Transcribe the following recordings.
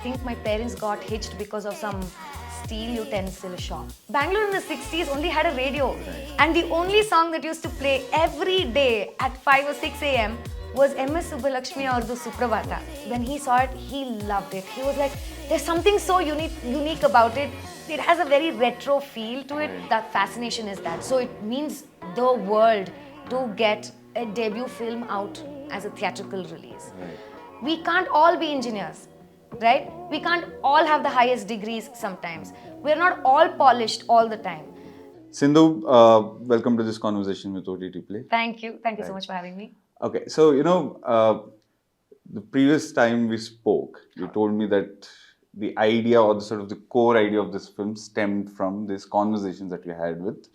think my parents got hitched because of some steel utensil shop. Bangalore in the 60s only had a radio, and the only song that used to play every day at 5 or 6 a.m. was MS Subbulakshmi or the Suprabhata. When he saw it, he loved it. He was like, there's something so unique about it. It has a very retro feel to it. That fascination is that. So it means the world to get a debut film out as a theatrical release. We can't all be engineers, right? We can't all have the highest degrees sometimes. We're not all polished all the time. Sindhu, welcome to this conversation with OTTplay. Thank you. Thank you so much for having me. Okay, so the previous time we spoke, you told me that the idea or the sort of the core idea of this film stemmed from these conversations that you had with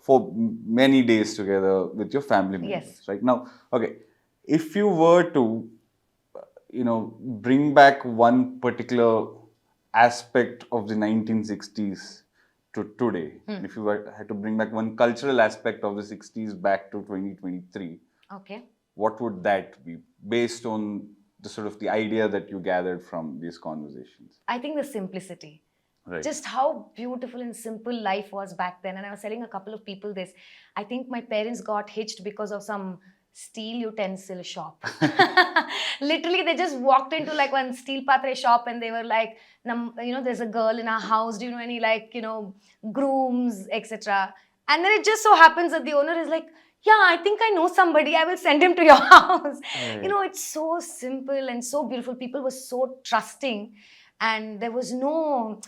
for many days together with your family members. Yes. Right now, okay, if you were to bring back one particular aspect of the 1960s to today, if you had to bring back one cultural aspect of the 60s back to 2023, Okay. what would that be based on the sort of the idea that you gathered from these conversations? I think the simplicity. Right. Just how beautiful and simple life was back then. And I was telling a couple of people this. I think my parents got hitched because of some steel utensil shop. Literally, they just walked into like one steel patre shop and they were like, there's a girl in our house. Do you know any grooms, etc. And then it just so happens that the owner is like, yeah, I think I know somebody. I will send him to your house. Right. It's so simple and so beautiful. People were so trusting, and there was no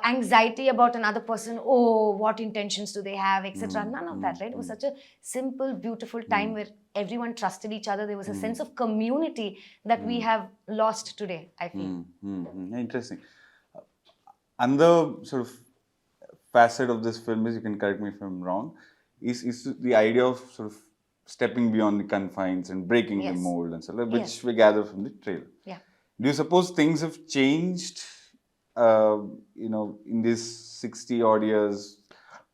anxiety about another person. Oh, what intentions do they have, etc. None of that, right? It was such a simple, beautiful time where everyone trusted each other. There was a sense of community that we have lost today, I feel. Interesting. Another sort of facet of this film is, you can correct me if I'm wrong, is the idea of sort of stepping beyond the confines and breaking the Yes. mold and so on, which Yes. we gather from the trailer. Yeah. Do you suppose things have changed, in these 60 odd years,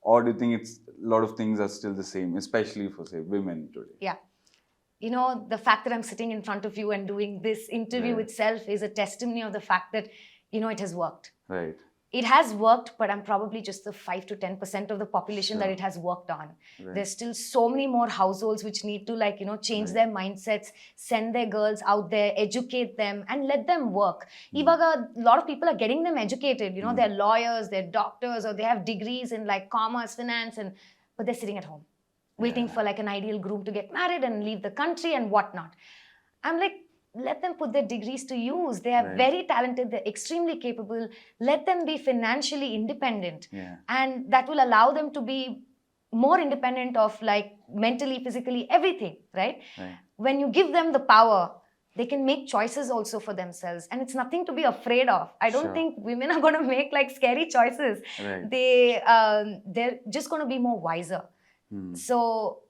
or do you think a lot of things are still the same, especially for, say, women today? Yeah. The fact that I'm sitting in front of you and doing this interview Right. itself is a testimony of the fact that, it has worked. Right. It has worked, but I'm probably just the 5 to 10% of the population that Sure. it has worked on. Right. There's still so many more households which need to change their mindsets, send their girls out there, educate them, and let them work. Ivaga, a lot of people are getting them educated. They're lawyers, they're doctors, or they have degrees in commerce, finance, but they're sitting at home, waiting for an ideal groom to get married and leave the country and whatnot. I'm like, let them put their degrees to use. They are Right. very talented. They're extremely capable. Let them be financially independent. Yeah. And that will allow them to be more independent of mentally, physically, everything, right? Right. When you give them the power, they can make choices also for themselves. And it's nothing to be afraid of. I don't Sure. think women are going to make scary choices. Right. They're just going to be more wiser. So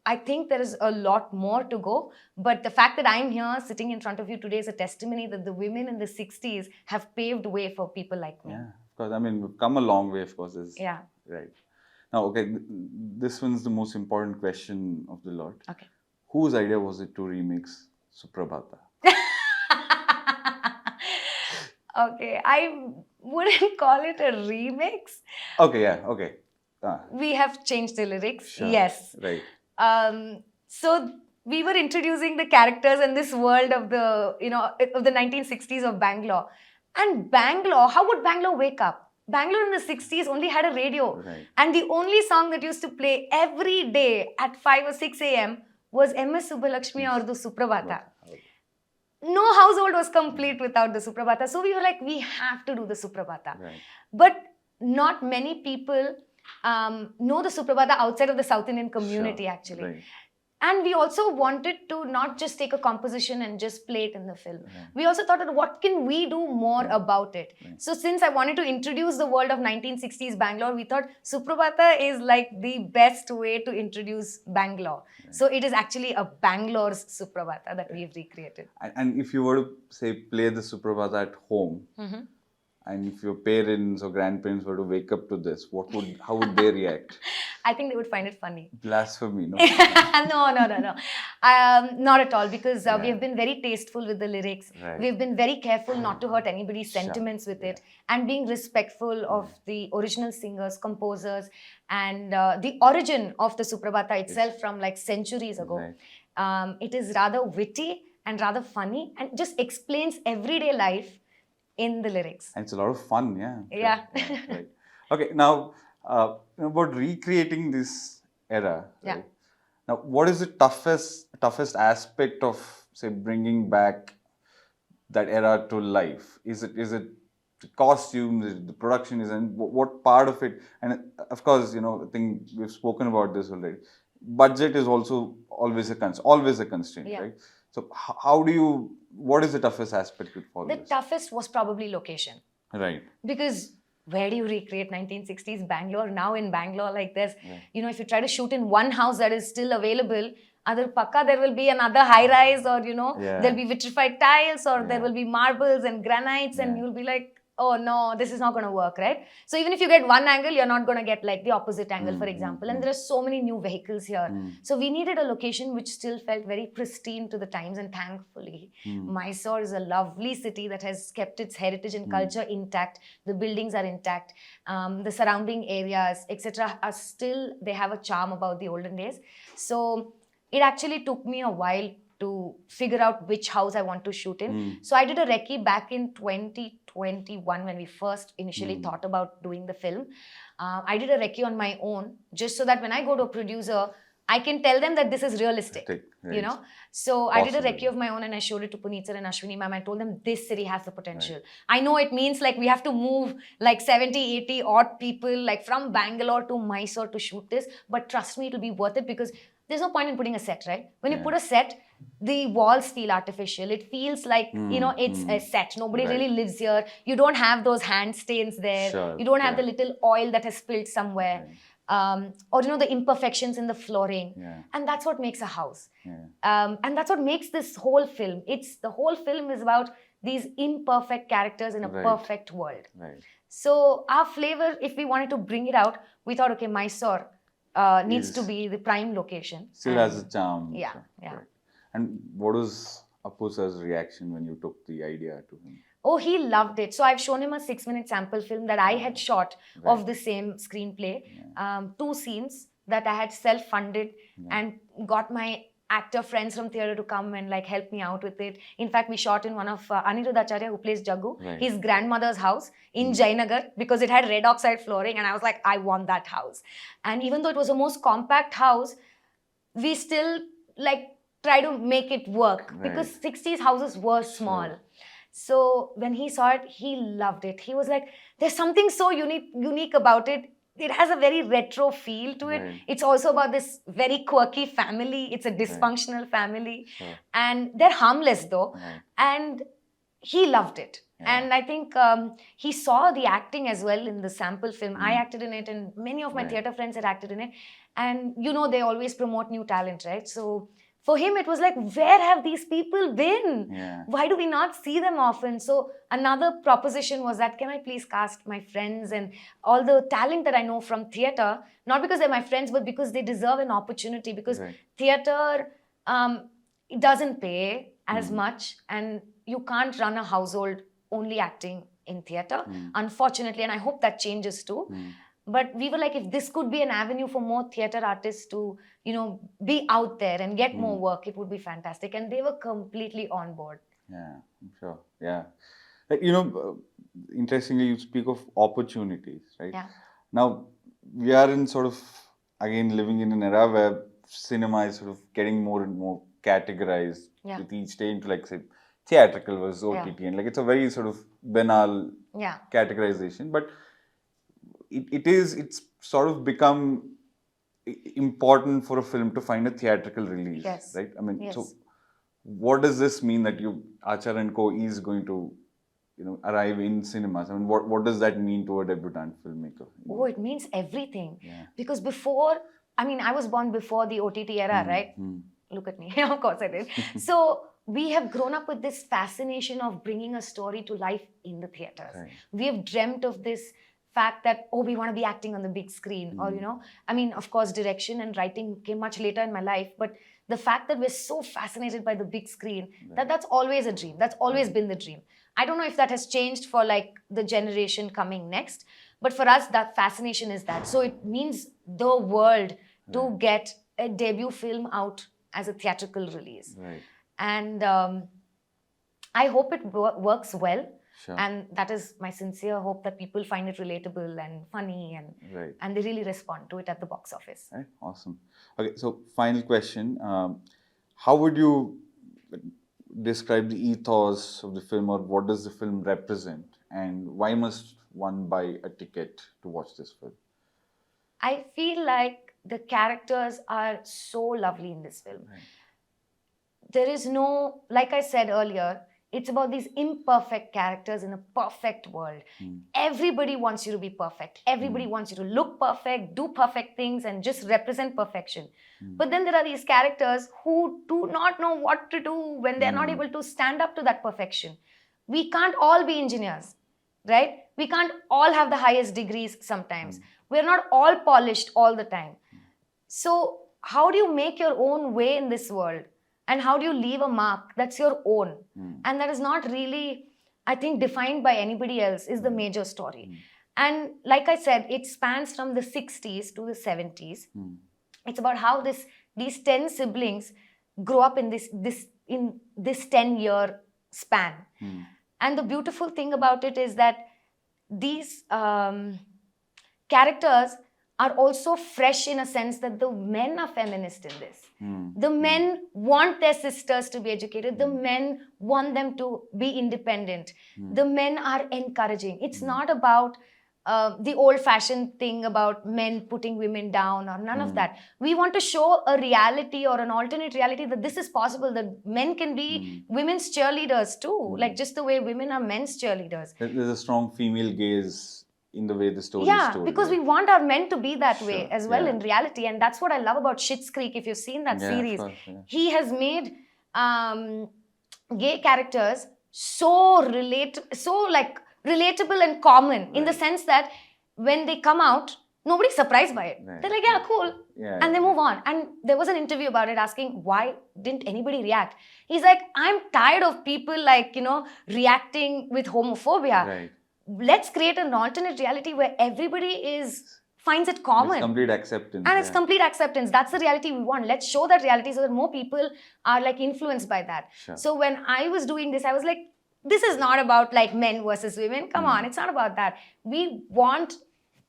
I think there is a lot more to go, but the fact that I'm here sitting in front of you today is a testimony that the women in the 60s have paved way for people like me. Yeah, of course. I mean, we've come a long way, of course. Yeah. Right. Now, okay, this one's the most important question of the lot. Okay. Whose idea was it to remix Suprabhata? Okay, I wouldn't call it a remix. Okay, yeah, okay. We have changed the lyrics, Sure. yes. Right. So we were introducing the characters in this world of the 1960s of Bangalore. And Bangalore, how would Bangalore wake up? Bangalore in the 60s only had a radio. Right. And the only song that used to play every day at 5 or 6 a.m. was MS Subbulakshmi or the Suprabhata. No household was complete without the Suprabhata. So we were like, we have to do the Suprabhata. Right. But not many people know the Suprabhata outside of the South Indian community, Sure. actually. Right. And we also wanted to not just take a composition and just play it in the film. Right. We also thought that what can we do more about it? Right. So since I wanted to introduce the world of 1960s Bangalore, we thought Suprabhata is the best way to introduce Bangalore. Right. So it is actually a Bangalore's Suprabhata that we've recreated. And if you were to, say, play the Suprabhata at home, and if your parents or grandparents were to wake up to this, how would they react? I think they would find it funny. Blasphemy, no? No. Not at all, because we have been very tasteful with the lyrics. Right. We've been very careful not to hurt anybody's Sure. sentiments with it, and being respectful of the original singers, composers, and the origin of the Suprabhata itself from like centuries ago. Right. It is rather witty and rather funny, and just explains everyday life in the lyrics. And it's a lot of fun, yeah. Yeah. Right. Okay, now about recreating this era. Yeah. Right? Now, what is the toughest aspect of, say, bringing back that era to life? Is it the costumes, is it the production, and what part of it? And of course, I think we've spoken about this already. Budget is also always a constraint, Yeah. right? So what is the toughest aspect to follow The this? toughest was probably location. Right. Because where do you recreate 1960s Bangalore? Now in Bangalore, like there's, if you try to shoot in one house that is still available, other pakka, there will be another high rise, or, there'll be vitrified tiles, or there will be marbles and granites, and you'll be like, oh no, this is not going to work, right? So even if you get one angle, you're not going to get like the opposite angle, for example. And there are so many new vehicles here. So we needed a location which still felt very pristine to the times. And thankfully, Mysore is a lovely city that has kept its heritage and culture intact. The buildings are intact. The surrounding areas, etc. are still, they have a charm about the olden days. So it actually took me a while to figure out which house I want to shoot in. So I did a recce back in 2021 when we first initially thought about doing the film. I did a recce on my own, just so that when I go to a producer, I can tell them that this is realistic, right. So I did a recce of my own and I showed it to Puneeth sir and Ashwini ma'am. I told them this city has the potential. Right. I know it means like we have to move like 70, 80 odd people like from Bangalore to Mysore to shoot this. But trust me, it'll be worth it, because there's no point in putting a set, right? When you put a set, the walls feel artificial. It feels like, it's a set. Nobody really lives here. You don't have those hand stains there. Sure. You don't have the little oil that has spilled somewhere. Or, the imperfections in the flooring. And that's what makes a house. And that's what makes this whole film. The whole film is about these imperfect characters in a perfect world. Right. So our flavor, if we wanted to bring it out, we thought, okay, Mysore needs to be the prime location. Still has a charm. Yeah. Right. And what was Appu sir's reaction when you took the idea to him? Oh, he loved it. So I've shown him a 6-minute sample film that I had shot of the same screenplay. 2 scenes that I had self-funded and got my actor friends from theatre to come and like help me out with it. In fact, we shot in one of Anirudh Acharya, who plays Jaggu, his grandmother's house in Jayanagar, because it had red oxide flooring, and I was like, I want that house. And even though it was the most compact house, we still like try to make it work, because 60s houses were small. Sure. So when he saw it, he loved it. He was like, there's something so unique about it. It has a very retro feel to it. It's also about this very quirky family. It's a dysfunctional family. And they're harmless though. And he loved it. And I think he saw the acting as well in the sample film. I acted in it, and many of my theatre friends had acted in it. And they always promote new talent, right? So for him, it was like, where have these people been? Why do we not see them often? So another proposition was that, can I please cast my friends and all the talent that I know from theatre, not because they're my friends, but because they deserve an opportunity, because theatre, it doesn't pay as much, and you can't run a household only acting in theatre, unfortunately, and I hope that changes too. But we were like, if this could be an avenue for more theatre artists to, be out there and get more work, it would be fantastic. And they were completely on board. Yeah, I'm sure. Yeah. Like, interestingly, you speak of opportunities, right? Yeah. Now, we are in sort of, again, living in an era where cinema is sort of getting more and more categorized with each day into, like, say, theatrical versus OTT. And, like, it's a very sort of banal categorization. But it's sort of become important for a film to find a theatrical release, right? I mean, so what does this mean that Aachar Co is going to, arrive in cinemas? I mean, what does that mean to a debutant filmmaker? Oh, it means everything. Because before, I was born before the OTT era, right? Look at me. Of course I did. So we have grown up with this fascination of bringing a story to life in the theaters. We have dreamt of this fact that, oh, we want to be acting on the big screen, or I mean, of course, direction and writing came much later in my life, but the fact that we're so fascinated by the big screen, that's always a dream. That's always been the dream. I don't know if that has changed for like the generation coming next, but for us, that fascination is that. So it means the world to get a debut film out as a theatrical release. Right. And I hope it works well. Sure. And that is my sincere hope, that people find it relatable and funny, and and they really respond to it at the box office. Right. Awesome. Okay, so final question. How would you describe the ethos of the film, or what does the film represent, and why must one buy a ticket to watch this film? I feel like the characters are so lovely in this film. Right. There is no, like I said earlier, it's about these imperfect characters in a perfect world. Everybody wants you to be perfect. Everybody wants you to look perfect, do perfect things, and just represent perfection. But then there are these characters who do not know what to do when they're not able to stand up to that perfection. We can't all be engineers, right? We can't all have the highest degrees sometimes. We're not all polished all the time. So how do you make your own way in this world? And how do you leave a mark that's your own? And that is not really, I think, defined by anybody else, is the major story. And like I said, it spans from the 60s to the 70s. It's about how these 10 siblings grow up in this 10-year span. And the beautiful thing about it is that these characters are also fresh in a sense that the men are feminist in this. The men want their sisters to be educated. The men want them to be independent. The men are encouraging. It's not about the old-fashioned thing about men putting women down or none of that. We want to show a reality or an alternate reality that this is possible, that men can be women's cheerleaders too, like just the way women are men's cheerleaders. There's a strong female gaze in the way the story is told. Because we want our men to be that way as well in reality. And that's what I love about Schitt's Creek. If you've seen that series, he has made gay characters so relatable and common in the sense that when they come out, nobody's surprised by it. They're like, yeah, cool. And they move on. And there was an interview about it asking, why didn't anybody react? He's like, I'm tired of people like, reacting with homophobia. Let's create an alternate reality where everybody finds it common. It's complete acceptance. And it's complete acceptance. That's the reality we want. Let's show that reality so that more people are like influenced by that. So when I was doing this, I was like, this is not about like men versus women. Come on, it's not about that. We want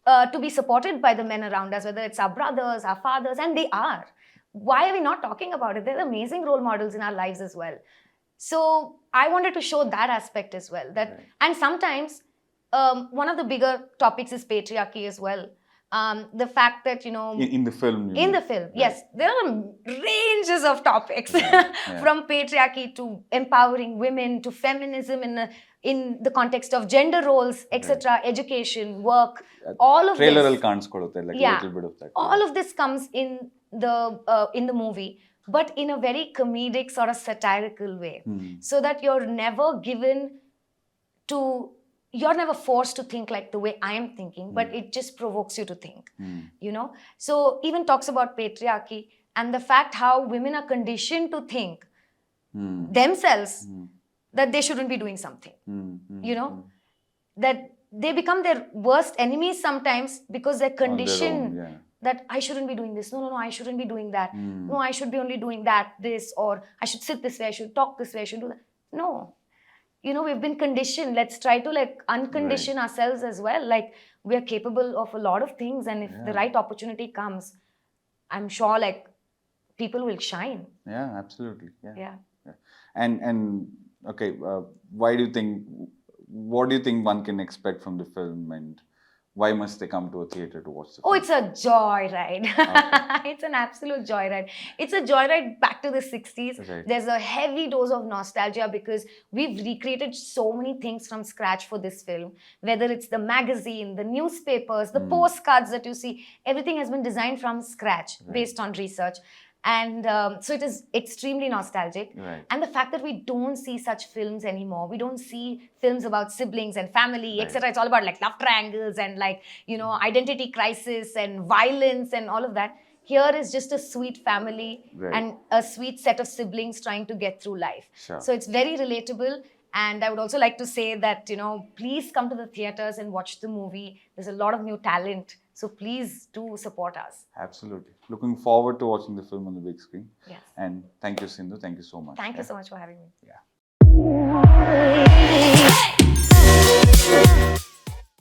to be supported by the men around us, whether it's our brothers, our fathers, and they are. Why are we not talking about it? They're amazing role models in our lives as well. So I wanted to show that aspect as well. And sometimes one of the bigger topics is patriarchy as well. The fact that, in the film. Yes. There are ranges of topics from patriarchy to empowering women to feminism in the context of gender roles, etc., education, work, all of this. Trailer like a little bit of that. All of this comes in the movie, but in a very comedic sort of satirical way, so that you're never forced to think like the way I am thinking, but it just provokes you to think, So even talks about patriarchy and the fact how women are conditioned to think themselves that they shouldn't be doing something, that they become their worst enemies sometimes because they're conditioned that I shouldn't be doing this. No, I shouldn't be doing that. No, I should be only doing this, or I should sit this way, I should talk this way, I should do that. No. We've been conditioned. Let's try to like uncondition ourselves as well. Like we're capable of a lot of things, and if the right opportunity comes, I'm sure like people will shine. Yeah, absolutely. Yeah. And okay, what do you think one can expect from the film, and why must they come to a theatre to watch the film? Oh, it's a joyride. Okay. It's an absolute joyride. It's a joyride back to the 60s. There's a heavy dose of nostalgia because we've recreated so many things from scratch for this film. Whether it's the magazine, the newspapers, the postcards that you see, everything has been designed from scratch based on research. And so it is extremely nostalgic. Right. And the fact that we don't see such films anymore, we don't see films about siblings and family, Right. etc. It's all about like love triangles and like, identity crisis and violence and all of that. Here is just a sweet family Right. and a sweet set of siblings trying to get through life. Sure. So it's very relatable. And I would also like to say that, please come to the theaters and watch the movie. There's a lot of new talent. So please do support us. Absolutely. Looking forward to watching the film on the big screen. Yes. And thank you, Sindhu. Thank you so much. Thank you so much for having me. Yeah.